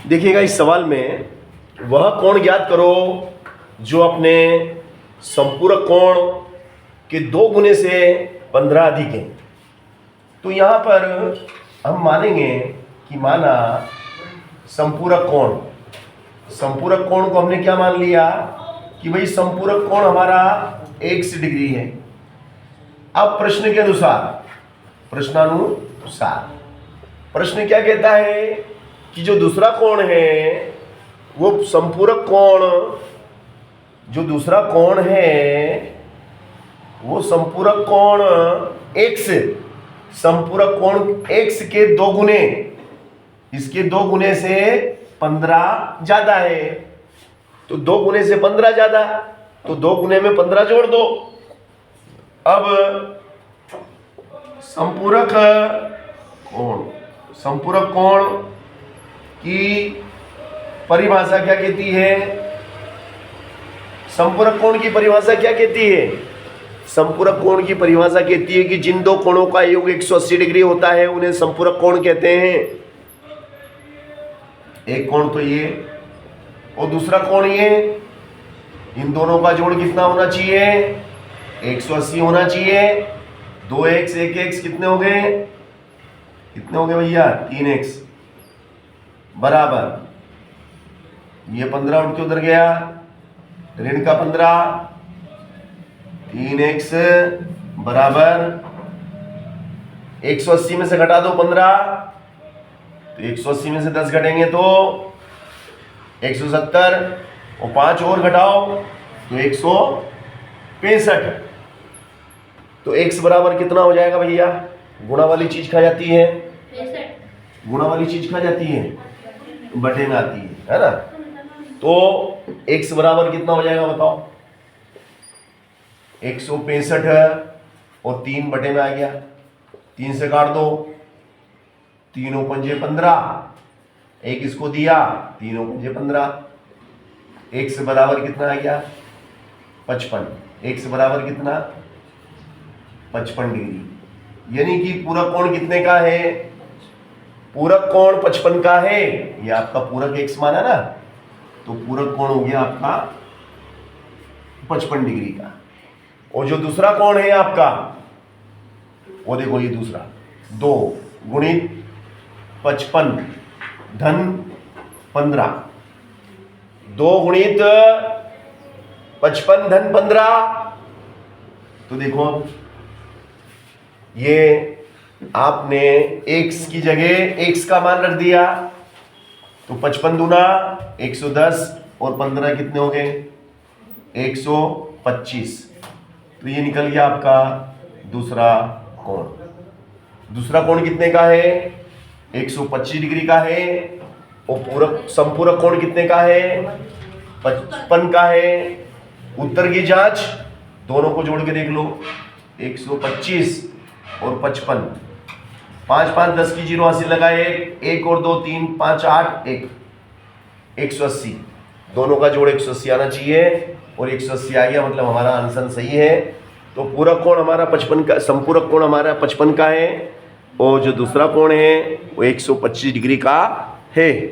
देखिएगा इस सवाल में वह कोण ज्ञात करो जो अपने संपूरक कोण के 2 गुने से 15 अधिक है। तो यहाँ पर हम मानेंगे कि माना संपूरक कोण को हमने क्या मान लिया कि भाई संपूरक कोण हमारा x डिग्री है। अब प्रश्न के अनुसार प्रश्न क्या कहता है कि जो दूसरा कोण है वो संपूरक कोण जो दूसरा कोण है वो संपूरक कोण x संपूरक कोण x के 2 गुने, इसके 2 गुने से 15 ज्यादा है। तो 2 गुने से 15 ज्यादा, तो 2 गुने में 15 जोड़ दो। अब संपूरक कोण की परिभाषा क्या कहती है? संपूरक कोण की परिभाषा क्या कहती है? संपूरक कोण की परिभाषा कहती है कि जिन 2 कोणों का योग 180 डिग्री होता है उन्हें संपूरक कोण कहते हैं। एक कोण तो ये और दूसरा कोण ये, इन दोनों का जोड़ कितना होना चाहिए? 180 होना चाहिए। 2x 1x कितने हो गए भैया? 3x बराबर ये 15 उठ के उधर गया, ऋण का 15, 3x बराबर 180 में से घटा दो 15, तो 180 में से 10 घटेंगे तो 170 और 5 और घटाओ तो 165। तो x बराबर कितना हो जाएगा भैया? गुणा वाली चीज खा जाती है, बटे में आती है ना। तो x बराबर कितना हो जाएगा बताओ? 165 और 3 बटे में आ गया, 3 से काट दो, 3 पंजे 15, एक इसको दिया, 3 पंजे 15, x बराबर कितना आ गया? 55। x बराबर कितना? 55 डिग्री। यानी कि पूरक कोण कितने का है? पूरक कोण 55 का है। ये आपका पूरक x माना ना, तो पूरक कोण हो गया आपका 55 डिग्री का। और जो दूसरा कोण है आपका वो देखो, ये दूसरा 2 गुणित 55 धन 15, 2 गुणित 55 धन 15। तो देखो ये आपने x की जगह x का मान रख दिया, तो 55 दूना 110 और 15 कितने हो गए? 125। तो ये निकल गया आपका दूसरा कोण। दूसरा कोण कितने का है? 125 डिग्री का है। और संपूरक कोण कितने का है? 55 का है। उत्तर की जांच दोनों को जोड़ के देख लो, 125 और 55, 5 5 10 की 0 हासिल लगाए, 1 और 2 3 5 8 1 180। दोनों का जोड़ 180 आना चाहिए और 180 आ गया, मतलब हमारा आंसर सही है। तो पूरक कोण हमारा 55 का, संपूरक कोण हमारा 55 का है और जो दूसरा कोण है वो 125 डिग्री का है।